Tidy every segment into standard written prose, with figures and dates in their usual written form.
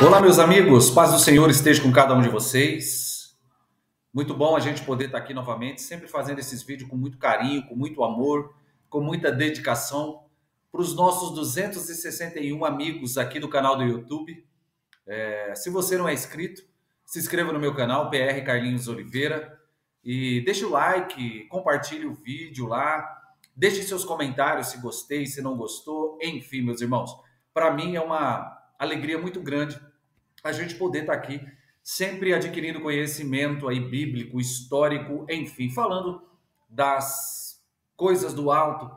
Olá, meus amigos, paz do Senhor esteja com cada um de vocês. Muito bom a gente poder estar aqui novamente, sempre fazendo esses vídeos com muito carinho, com muito amor, com muita dedicação para os nossos 261 amigos aqui do canal do YouTube. Se você não é inscrito, se inscreva no meu canal, PR Carlinhos Oliveira, e deixe o like, compartilhe o vídeo lá, deixe seus comentários se gostei, se não gostou, enfim, meus irmãos. Para mim é uma alegria muito grande a gente poder estar aqui sempre adquirindo conhecimento aí bíblico, histórico, enfim, falando das coisas do alto,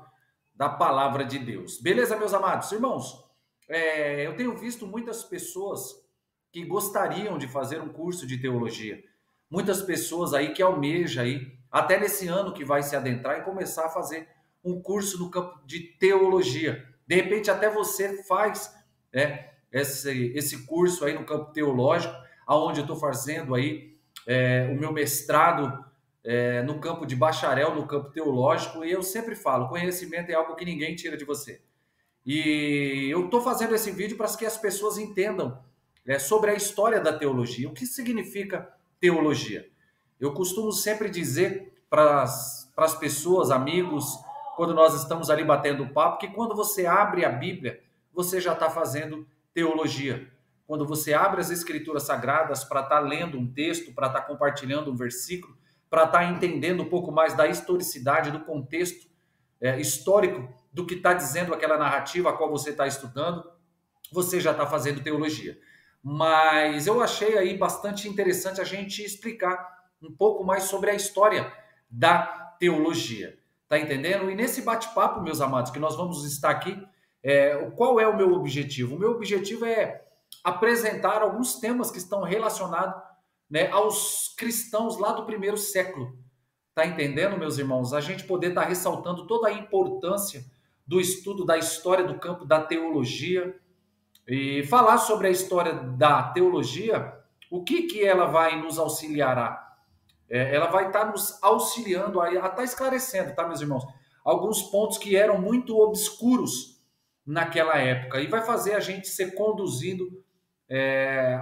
da palavra de Deus. Beleza, meus amados? Irmãos, eu tenho visto muitas pessoas que gostariam de fazer um curso de teologia. Muitas pessoas aí que almejam aí, até nesse ano que vai se adentrar e começar a fazer um curso no campo de teologia. De repente até você faz, esse curso aí no campo teológico, aonde eu estou fazendo aí o meu mestrado no campo de bacharel, no campo teológico, e eu sempre falo, conhecimento é algo que ninguém tira de você. E eu estou fazendo esse vídeo para que as pessoas entendam sobre a história da teologia, o que significa teologia. Eu costumo sempre dizer para as pessoas, amigos, quando nós estamos ali batendo papo, que quando você abre a Bíblia, você já está fazendo teologia. Quando você abre as Escrituras Sagradas para estar lendo um texto, para estar compartilhando um versículo, para estar entendendo um pouco mais da historicidade, do contexto histórico do que está dizendo aquela narrativa a qual você está estudando, você já está fazendo teologia. Mas eu achei aí bastante interessante a gente explicar um pouco mais sobre a história da teologia. Tá entendendo? E nesse bate-papo, meus amados, que nós vamos estar aqui, qual é o meu objetivo? O meu objetivo é apresentar alguns temas que estão relacionados, né, aos cristãos lá do primeiro século. Tá entendendo, meus irmãos? A gente poder estar ressaltando toda a importância do estudo da história do campo da teologia e falar sobre a história da teologia, o que ela vai nos auxiliar? Ela vai estar nos auxiliando, a estar esclarecendo, tá, meus irmãos? Alguns pontos que eram muito obscuros naquela época e vai fazer a gente ser conduzindo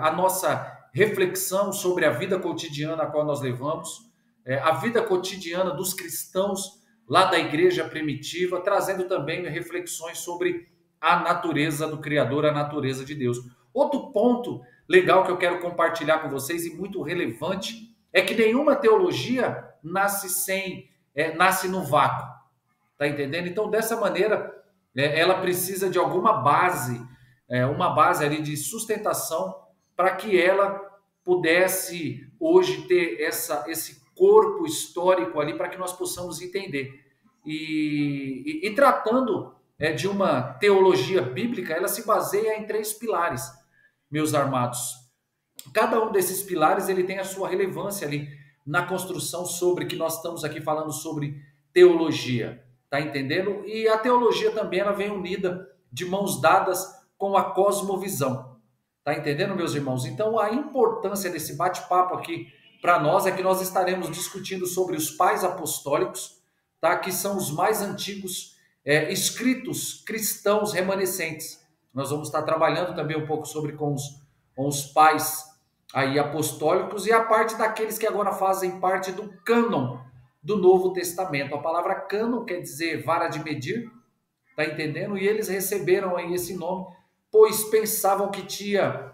a nossa reflexão sobre a vida cotidiana a qual nós levamos, a vida cotidiana dos cristãos lá da igreja primitiva, trazendo também reflexões sobre a natureza do Criador, a natureza de Deus. Outro ponto legal que eu quero compartilhar com vocês e muito relevante é que nenhuma teologia nasce no vácuo, tá entendendo? Então, dessa maneira, ela precisa de alguma base, uma base ali de sustentação para que ela pudesse hoje ter esse corpo histórico ali para que nós possamos entender. E tratando de uma teologia bíblica, ela se baseia em 3 pilares, meus amados. Cada um desses pilares ele tem a sua relevância ali na construção sobre que nós estamos aqui falando sobre teologia, tá entendendo? E a teologia também ela vem unida de mãos dadas com a cosmovisão, tá entendendo, meus irmãos? Então a importância desse bate-papo aqui para nós é que nós estaremos discutindo sobre os pais apostólicos, tá? Que são os mais antigos escritos cristãos remanescentes. Nós vamos estar trabalhando também um pouco sobre com os pais aí apostólicos e a parte daqueles que agora fazem parte do cânon do Novo Testamento. A palavra cânon quer dizer vara de medir, tá entendendo? E eles receberam aí esse nome, pois pensavam que tinha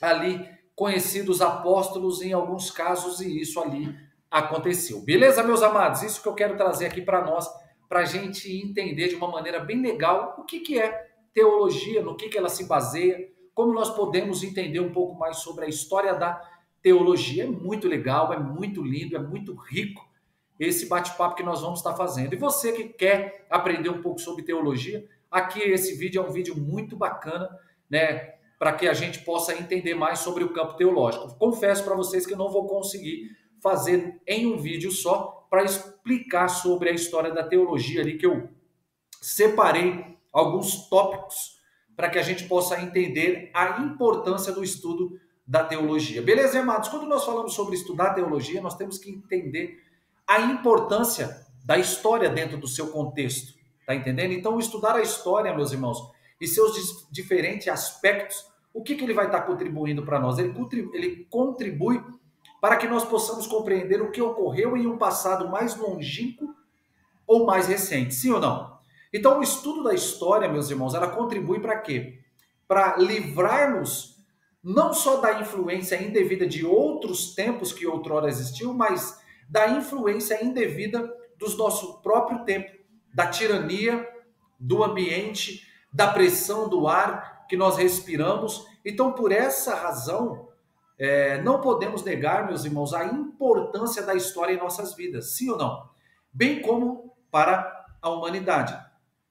ali conhecidos apóstolos em alguns casos e isso ali aconteceu. Beleza, meus amados? Isso que eu quero trazer aqui para nós, para a gente entender de uma maneira bem legal o que é teologia, no que ela se baseia, como nós podemos entender um pouco mais sobre a história da teologia. É muito legal, é muito lindo, é muito rico esse bate-papo que nós vamos estar fazendo. E você que quer aprender um pouco sobre teologia, aqui esse vídeo é um vídeo muito bacana, né, para que a gente possa entender mais sobre o campo teológico. Confesso para vocês que eu não vou conseguir fazer em um vídeo só para explicar sobre a história da teologia ali, que eu separei alguns tópicos para que a gente possa entender a importância do estudo da teologia. Beleza, amados? Quando nós falamos sobre estudar teologia, nós temos que entender a importância da história dentro do seu contexto, tá entendendo? Então, estudar a história, meus irmãos, e seus diferentes aspectos, o que ele vai estar contribuindo para nós? Ele contribui para que nós possamos compreender o que ocorreu em um passado mais longínquo ou mais recente, sim ou não? Então, o estudo da história, meus irmãos, ela contribui para quê? Para livrar-nos não só da influência indevida de outros tempos que outrora existiu, mas da influência indevida do nosso próprio tempo, da tirania, do ambiente, da pressão do ar que nós respiramos. Então, por essa razão, não podemos negar, meus irmãos, a importância da história em nossas vidas, sim ou não? Bem como para a humanidade.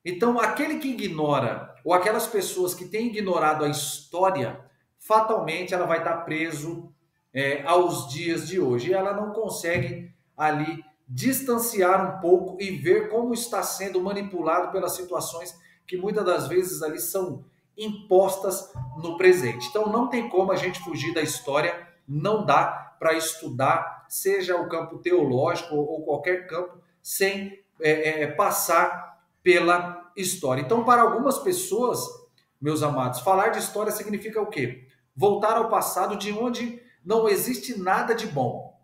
Então, aquele que ignora, ou aquelas pessoas que têm ignorado a história, fatalmente ela vai estar preso aos dias de hoje. E ela não consegue ali distanciar um pouco e ver como está sendo manipulado pelas situações que muitas das vezes ali são impostas no presente. Então não tem como a gente fugir da história, não dá para estudar, seja o campo teológico ou qualquer campo, sem passar pela história. Então, para algumas pessoas, meus amados, falar de história significa o quê? Voltar ao passado de onde não existe nada de bom.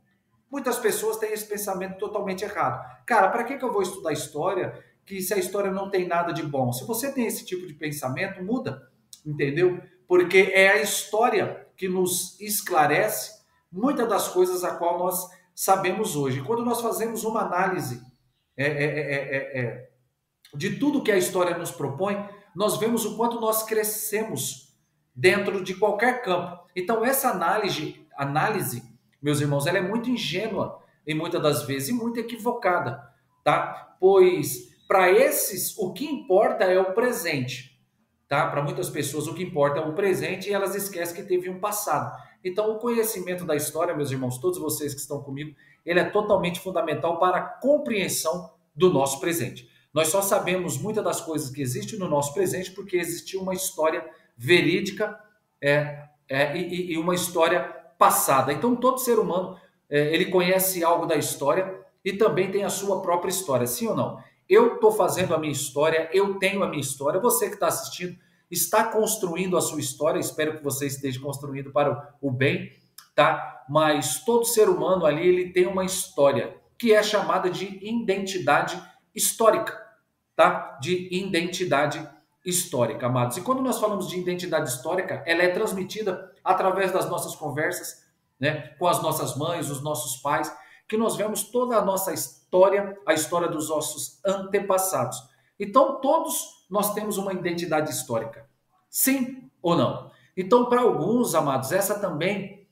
Muitas pessoas têm esse pensamento totalmente errado. Cara, para que eu vou estudar história que se a história não tem nada de bom? Se você tem esse tipo de pensamento, muda, entendeu? Porque é a história que nos esclarece muitas das coisas a qual nós sabemos hoje. Quando nós fazemos uma análise de tudo que a história nos propõe, nós vemos o quanto nós crescemos dentro de qualquer campo. Então, essa análise, meus irmãos, ela é muito ingênua em muitas das vezes e muito equivocada, tá? Pois para esses o que importa é o presente, tá? Para muitas pessoas o que importa é o presente e elas esquecem que teve um passado. Então, o conhecimento da história, meus irmãos, todos vocês que estão comigo, ele é totalmente fundamental para a compreensão do nosso presente. Nós só sabemos muitas das coisas que existem no nosso presente porque existiu uma história verídica e uma história passada. Então, todo ser humano, ele conhece algo da história e também tem a sua própria história, sim ou não? Eu estou fazendo a minha história, eu tenho a minha história, você que está assistindo está construindo a sua história, espero que você esteja construindo para o bem, tá? Mas todo ser humano ali, ele tem uma história que é chamada de identidade histórica, tá? De identidade histórica, amados. E quando nós falamos de identidade histórica, ela é transmitida através das nossas conversas, né, com as nossas mães, os nossos pais, que nós vemos toda a nossa história, a história dos nossos antepassados. Então, todos nós temos uma identidade histórica. Sim ou não? Então, para alguns, amados, essa também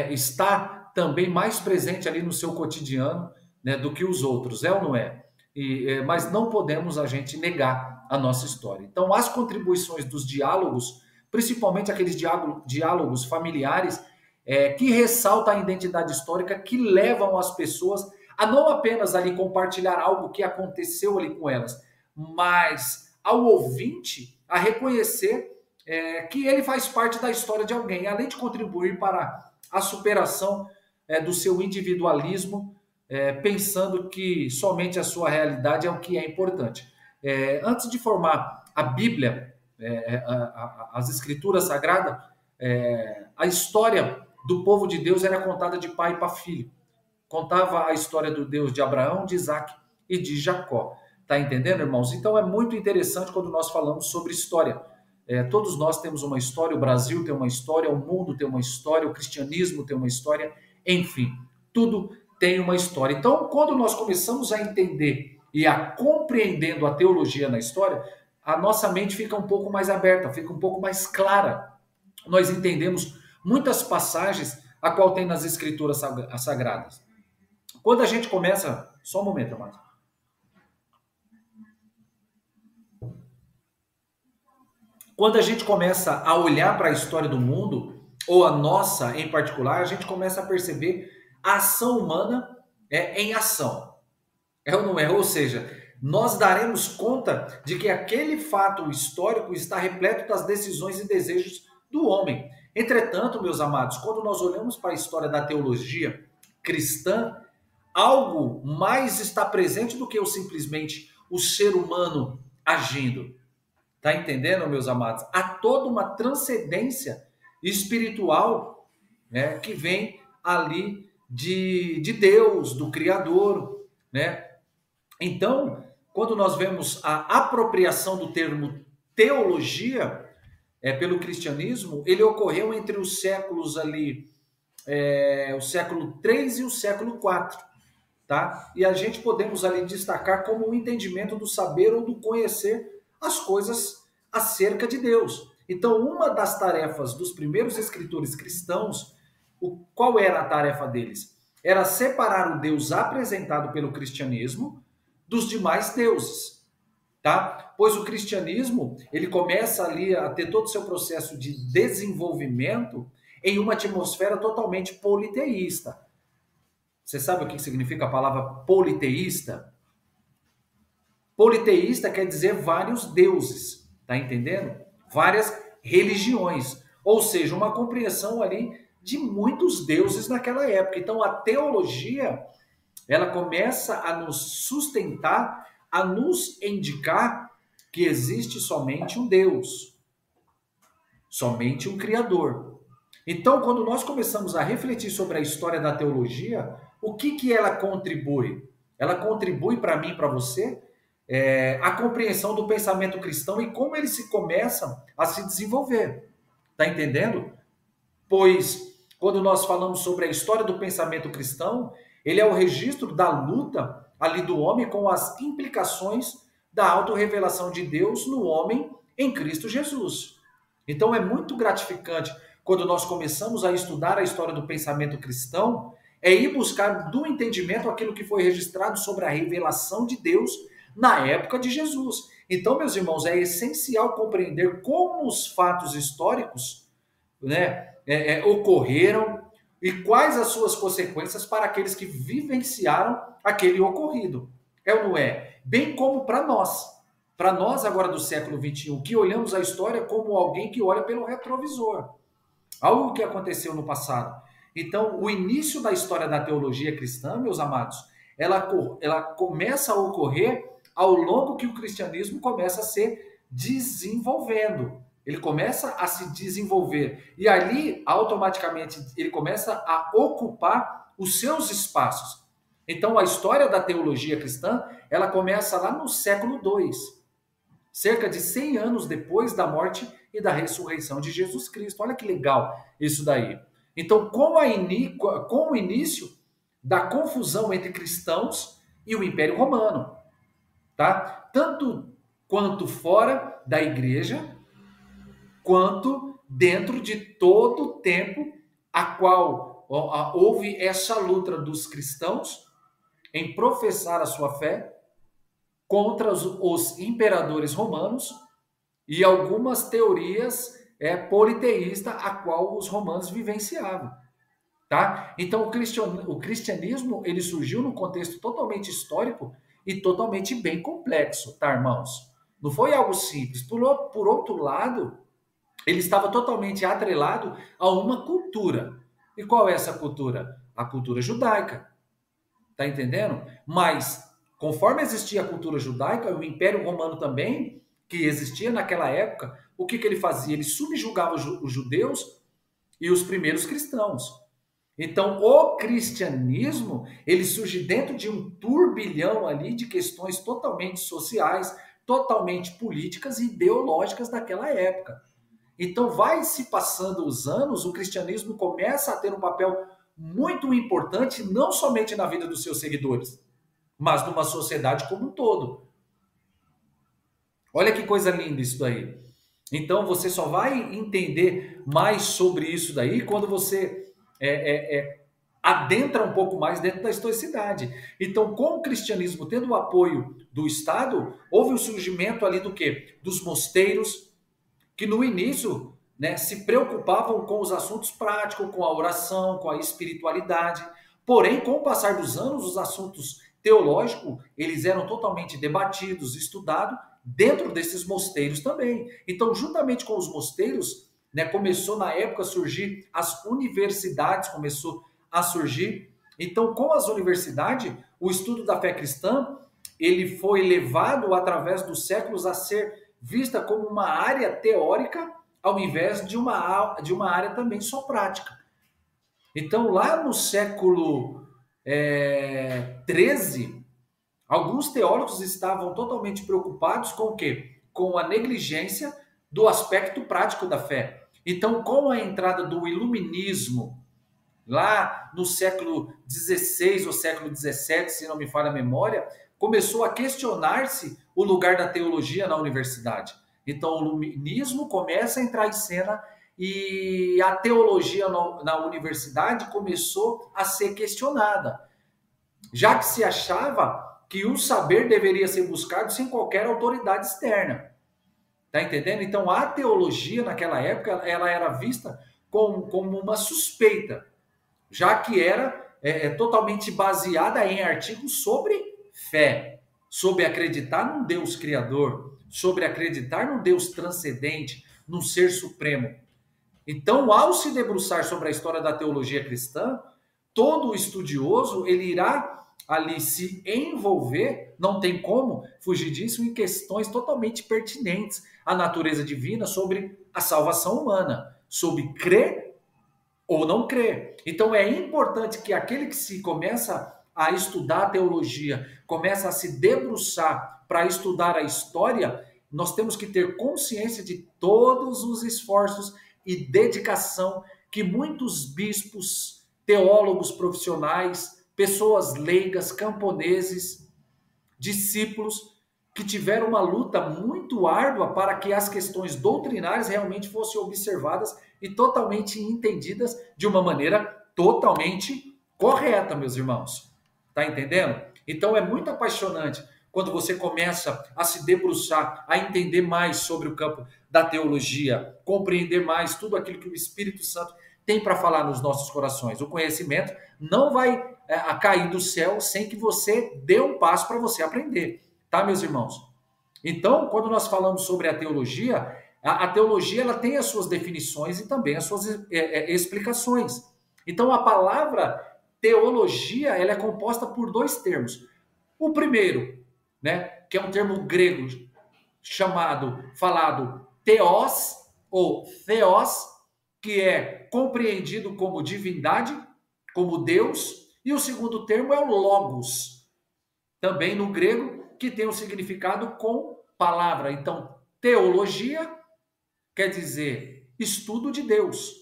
está também mais presente ali no seu cotidiano, né, do que os outros, é ou não é? Mas não podemos a gente negar a nossa história. Então, as contribuições dos diálogos, principalmente aqueles diálogos familiares, que ressaltam a identidade histórica, que levam as pessoas a não apenas ali compartilhar algo que aconteceu ali com elas, mas ao ouvinte a reconhecer que ele faz parte da história de alguém, além de contribuir para a superação do seu individualismo, pensando que somente a sua realidade é o que é importante. Antes de formar a Bíblia, as Escrituras Sagradas, a história do povo de Deus era contada de pai para filho. Contava a história do Deus de Abraão, de Isaac e de Jacó. Tá entendendo, irmãos? Então é muito interessante quando nós falamos sobre história. Todos nós temos uma história, o Brasil tem uma história, o mundo tem uma história, o cristianismo tem uma história, enfim, tudo tem uma história. Então, quando nós começamos a entender e a compreendendo a teologia na história, a nossa mente fica um pouco mais aberta, fica um pouco mais clara. Nós entendemos muitas passagens a qual tem nas Escrituras Sagradas. Quando a gente começa... Só um momento, amado. Quando a gente começa a olhar para a história do mundo, ou a nossa em particular, a gente começa a perceber a ação humana em ação. É ou não é? Ou seja, nós daremos conta de que aquele fato histórico está repleto das decisões e desejos do homem. Entretanto, meus amados, quando nós olhamos para a história da teologia cristã, algo mais está presente do que simplesmente o ser humano agindo. Tá entendendo, meus amados? Há toda uma transcendência espiritual, né, que vem ali de Deus, do Criador, né? Então, quando nós vemos a apropriação do termo teologia pelo cristianismo, ele ocorreu entre os séculos ali, o século 3 e o século 4, tá? E a gente podemos ali destacar como o entendimento do saber ou do conhecer as coisas acerca de Deus. Então, uma das tarefas dos primeiros escritores cristãos, qual era a tarefa deles? Era separar o Deus apresentado pelo cristianismo dos demais deuses, tá? Pois o cristianismo, ele começa ali a ter todo o seu processo de desenvolvimento em uma atmosfera totalmente politeísta. Você sabe o que significa a palavra politeísta? Politeísta quer dizer vários deuses, tá entendendo? Várias religiões, ou seja, uma compreensão ali de muitos deuses naquela época. Então a teologia, ela começa a nos sustentar, a nos indicar que existe somente um Deus, somente um Criador. Então, quando nós começamos a refletir sobre a história da teologia, o que ela contribui? Ela contribui para mim, para você, a compreensão do pensamento cristão e como ele se começa a se desenvolver. Tá entendendo? Pois, quando nós falamos sobre a história do pensamento cristão, ele é o registro da luta ali do homem com as implicações da autorrevelação de Deus no homem em Cristo Jesus. Então é muito gratificante quando nós começamos a estudar a história do pensamento cristão, ir buscar do entendimento aquilo que foi registrado sobre a revelação de Deus na época de Jesus. Então, meus irmãos, é essencial compreender como os fatos históricos, né, ocorreram e quais as suas consequências para aqueles que vivenciaram aquele ocorrido. É ou não é? Bem como para nós agora do século XXI, que olhamos a história como alguém que olha pelo retrovisor. Algo que aconteceu no passado. Então, o início da história da teologia cristã, meus amados, ela começa a ocorrer ao longo que o cristianismo começa a se desenvolvendo. Ele começa a se desenvolver. E ali, automaticamente, ele começa a ocupar os seus espaços. Então, a história da teologia cristã, ela começa lá no século II, cerca de 100 anos depois da morte e da ressurreição de Jesus Cristo. Olha que legal isso daí. Então, com o início da confusão entre cristãos e o Império Romano, tá? Tanto quanto fora da igreja, quanto dentro de todo o tempo a qual houve essa luta dos cristãos em professar a sua fé contra os imperadores romanos e algumas teorias politeístas a qual os romanos vivenciavam, tá? Então o cristianismo ele surgiu num contexto totalmente histórico e totalmente bem complexo, tá, irmãos? Não foi algo simples. Por outro lado, ele estava totalmente atrelado a uma cultura. E qual é essa cultura? A cultura judaica. Tá entendendo? Mas, conforme existia a cultura judaica, o Império Romano também, que existia naquela época, o que ele fazia? Ele subjugava os judeus e os primeiros cristãos. Então, o cristianismo, ele surge dentro de um turbilhão ali de questões totalmente sociais, totalmente políticas e ideológicas daquela época. Então, vai se passando os anos, o cristianismo começa a ter um papel muito importante, não somente na vida dos seus seguidores, mas numa sociedade como um todo. Olha que coisa linda isso daí. Então, você só vai entender mais sobre isso daí quando você adentra um pouco mais dentro da historicidade. Então, com o cristianismo tendo o apoio do Estado, houve o surgimento ali do quê? Dos mosteiros, que no início, né, se preocupavam com os assuntos práticos, com a oração, com a espiritualidade. Porém, com o passar dos anos, os assuntos teológicos, eles eram totalmente debatidos, estudados dentro desses mosteiros também. Então, juntamente com os mosteiros, né, começou na época a surgir as universidades, começou a surgir. Então, com as universidades, o estudo da fé cristã, ele foi levado através dos séculos a ser vista como uma área teórica ao invés de uma área também só prática. Então, lá no século XIII, alguns teólogos estavam totalmente preocupados com o quê? Com a negligência do aspecto prático da fé. Então, com a entrada do iluminismo, lá no século XVI ou século XVII, se não me falha a memória, começou a questionar-se o lugar da teologia na universidade. Então, o iluminismo começa a entrar em cena e a teologia na universidade começou a ser questionada, já que se achava que o saber deveria ser buscado sem qualquer autoridade externa. Tá entendendo? Então, a teologia naquela época, ela era vista como uma suspeita, já que era totalmente baseada em artigos sobre fé, sobre acreditar num Deus criador, sobre acreditar num Deus transcendente, num ser supremo. Então, ao se debruçar sobre a história da teologia cristã, todo estudioso ele irá ali se envolver, não tem como fugir disso, em questões totalmente pertinentes à natureza divina, sobre a salvação humana, sobre crer ou não crer. Então é importante que aquele que se começa a estudar a teologia, começa a se debruçar para estudar a história, nós temos que ter consciência de todos os esforços e dedicação que muitos bispos, teólogos profissionais, pessoas leigas, camponeses, discípulos, que tiveram uma luta muito árdua para que as questões doutrinárias realmente fossem observadas e totalmente entendidas de uma maneira totalmente correta, meus irmãos. Tá entendendo? Então é muito apaixonante quando você começa a se debruçar, a entender mais sobre o campo da teologia, compreender mais tudo aquilo que o Espírito Santo tem para falar nos nossos corações. O conhecimento não vai cair do céu sem que você dê um passo para você aprender, tá, meus irmãos? Então, quando nós falamos sobre a teologia ela tem as suas definições e também as suas explicações. Então, a palavra teologia ela é composta por dois termos. O primeiro, né, que é um termo grego falado theos ou theos, que é compreendido como divindade, como Deus, e o segundo termo é o logos, também no grego, que tem um significado com palavra. Então, teologia quer dizer estudo de Deus,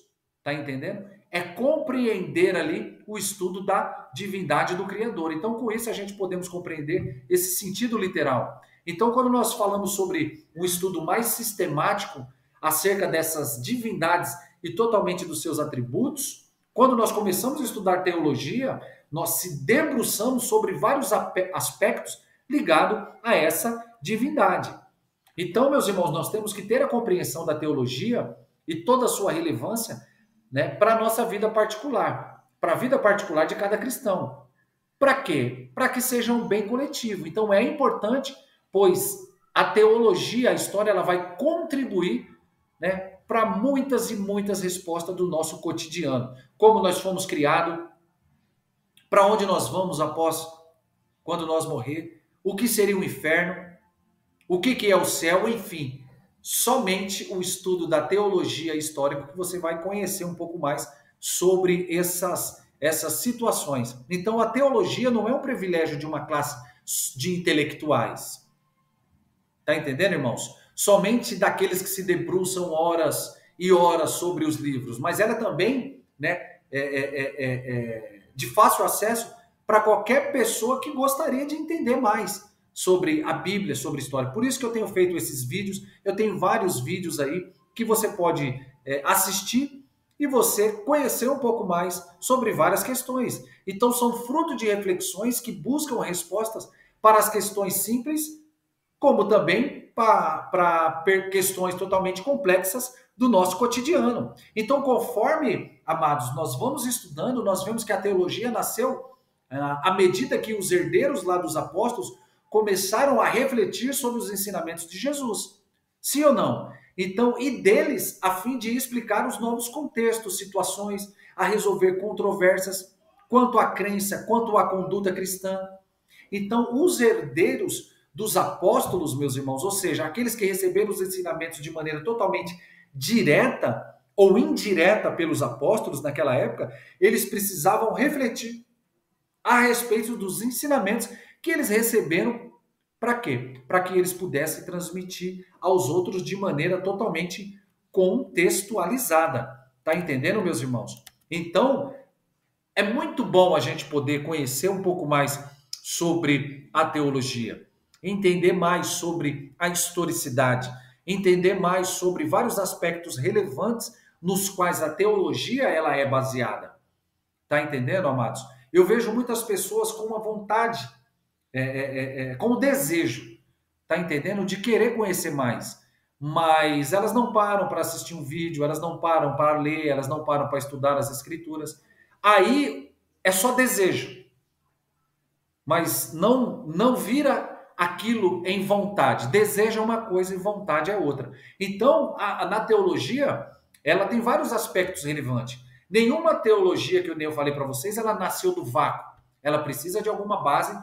tá entendendo? É compreender ali o estudo da divindade do Criador. Então, com isso, a gente podemos compreender esse sentido literal. Então, quando nós falamos sobre um estudo mais sistemático acerca dessas divindades e totalmente dos seus atributos, quando nós começamos a estudar teologia, nós se debruçamos sobre vários aspectos ligados a essa divindade. Então, meus irmãos, nós temos que ter a compreensão da teologia e toda a sua relevância, né, para a nossa vida particular, para a vida particular de cada cristão. Para quê? Para que seja um bem coletivo. Então, é importante, pois a teologia, a história, ela vai contribuir, né, para muitas e muitas respostas do nosso cotidiano. Como nós fomos criados, para onde nós vamos após quando nós morrer, o que seria o inferno, o que é o céu, enfim. Somente o estudo da teologia histórica que você vai conhecer um pouco mais sobre essas situações. Então, a teologia não é um privilégio de uma classe de intelectuais. Tá entendendo, irmãos? Somente daqueles que se debruçam horas e horas sobre os livros. Mas ela também, né, de fácil acesso para qualquer pessoa que gostaria de entender mais sobre a Bíblia, sobre história. Por isso que eu tenho feito esses vídeos. Eu tenho vários vídeos aí que você pode assistir e você conhecer um pouco mais sobre várias questões. Então, são fruto de reflexões que buscam respostas para as questões simples, como também para questões totalmente complexas do nosso cotidiano. Então, conforme, amados, nós vamos estudando, nós vemos que a teologia nasceu à medida que os herdeiros lá dos apóstolos começaram a refletir sobre os ensinamentos de Jesus. Sim ou não? Então, e deles, a fim de explicar os novos contextos, situações, a resolver controvérsias quanto à crença, quanto à conduta cristã. Então, os herdeiros dos apóstolos, meus irmãos, ou seja, aqueles que receberam os ensinamentos de maneira totalmente direta ou indireta pelos apóstolos naquela época, eles precisavam refletir a respeito dos ensinamentos que eles receberam. Para quê? Para que eles pudessem transmitir aos outros de maneira totalmente contextualizada. Tá entendendo, meus irmãos? Então, é muito bom a gente poder conhecer um pouco mais sobre a teologia, entender mais sobre a historicidade, entender mais sobre vários aspectos relevantes nos quais a teologia ela é baseada. Tá entendendo, amados? Eu vejo muitas pessoas com uma vontade, com o desejo, tá entendendo? De querer conhecer mais. Mas elas não param para assistir um vídeo, elas não param para ler, elas não param para estudar as escrituras. Aí é só desejo, mas não vira aquilo em vontade. Desejo é uma coisa e vontade é outra. Então, na teologia, ela tem vários aspectos relevantes. Nenhuma teologia que eu falei para vocês, ela nasceu do vácuo. Ela precisa de alguma base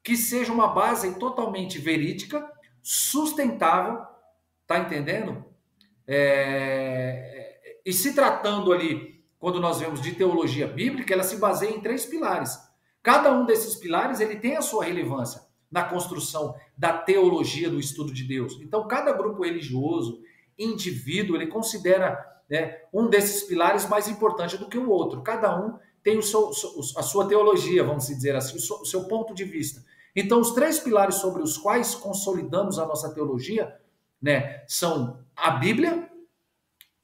que seja uma base totalmente verídica, sustentável, tá entendendo? E se tratando ali, quando nós vemos de teologia bíblica, ela se baseia em 3 pilares. Cada um desses pilares ele tem a sua relevância na construção da teologia do estudo de Deus. Então, cada grupo religioso, indivíduo, ele considera um desses pilares mais importante do que o outro. Cada um tem a sua teologia, vamos dizer assim, o seu ponto de vista. Então, os 3 pilares sobre os quais consolidamos a nossa teologia, são a Bíblia,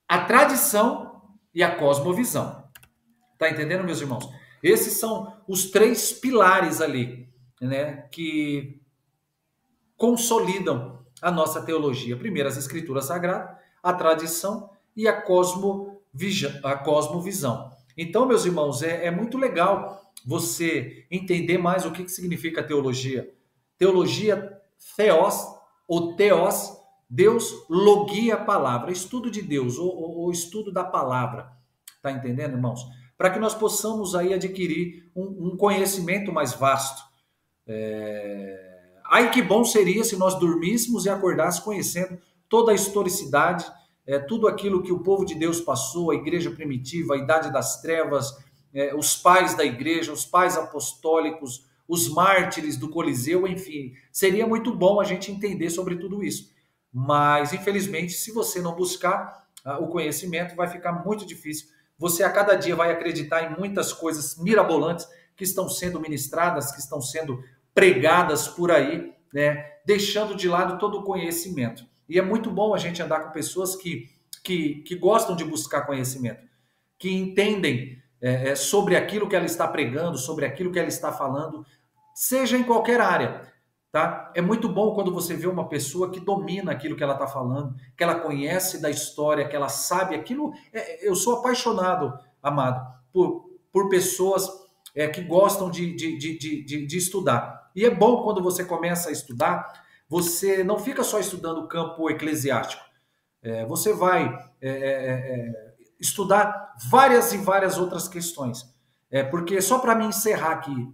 a tradição e a cosmovisão. Tá entendendo, meus irmãos? Esses são os 3 pilares ali, que consolidam a nossa teologia. Primeiro, as escrituras sagradas, a tradição e a cosmovisão. Então, meus irmãos, é muito legal você entender mais o que significa teologia. Teologia, theos, ou teos, Deus, logia a palavra, estudo de Deus, ou estudo da palavra. Tá entendendo, irmãos? Para que nós possamos aí adquirir um conhecimento mais vasto. Ai, que bom seria se nós dormíssemos e acordássemos conhecendo toda a historicidade, tudo aquilo que o povo de Deus passou, a igreja primitiva, a idade das trevas, os pais da igreja, os pais apostólicos, os mártires do Coliseu, enfim. Seria muito bom a gente entender sobre tudo isso. Mas, infelizmente, se você não buscar o conhecimento, vai ficar muito difícil. Você, a cada dia, vai acreditar em muitas coisas mirabolantes que estão sendo ministradas, que estão sendo pregadas por aí, deixando de lado todo o conhecimento. E é muito bom a gente andar com pessoas que gostam de buscar conhecimento, que entendem sobre aquilo que ela está pregando, sobre aquilo que ela está falando, seja em qualquer área. Tá? É muito bom quando você vê uma pessoa que domina aquilo que ela está falando, que ela conhece da história, que ela sabe aquilo. Eu sou apaixonado, amado, por pessoas que gostam de estudar. E é bom quando você começa a estudar, você não fica só estudando o campo eclesiástico. Você vai estudar várias e várias outras questões. Porque só para me encerrar aqui,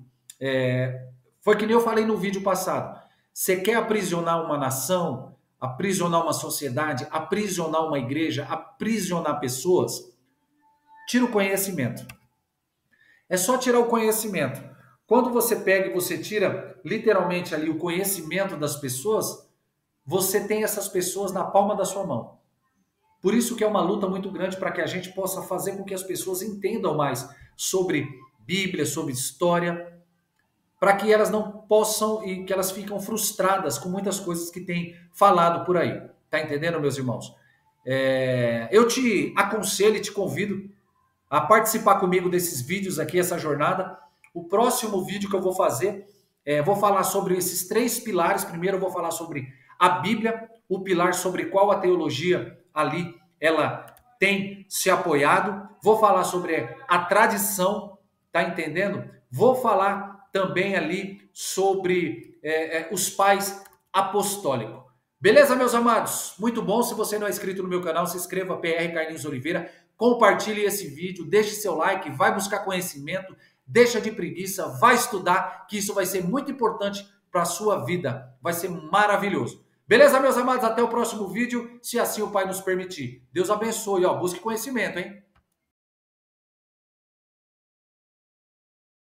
foi que nem eu falei no vídeo passado. Você quer aprisionar uma nação, aprisionar uma sociedade, aprisionar uma igreja, aprisionar pessoas? Tira o conhecimento. É só tirar o conhecimento. Quando você pega e você tira literalmente ali o conhecimento das pessoas, você tem essas pessoas na palma da sua mão. Por isso que é uma luta muito grande para que a gente possa fazer com que as pessoas entendam mais sobre Bíblia, sobre história, para que elas não possam e que elas ficam frustradas com muitas coisas que têm falado por aí. Tá entendendo, meus irmãos? Eu te aconselho e te convido a participar comigo desses vídeos aqui, essa jornada. O próximo vídeo que eu vou fazer, vou falar sobre esses 3 pilares. Primeiro eu vou falar sobre a Bíblia, o pilar sobre qual a teologia ali ela tem se apoiado. Vou falar sobre a tradição, tá entendendo? Vou falar também ali sobre os pais apostólicos. Beleza, meus amados? Muito bom. Se você não é inscrito no meu canal, se inscreva, PR Carlinhos Oliveira. Compartilhe esse vídeo, deixe seu like, vai buscar conhecimento, deixa de preguiça, vai estudar, que isso vai ser muito importante para a sua vida. Vai ser maravilhoso. Beleza, meus amados? Até o próximo vídeo, se assim o Pai nos permitir. Deus abençoe, ó, busque conhecimento, hein?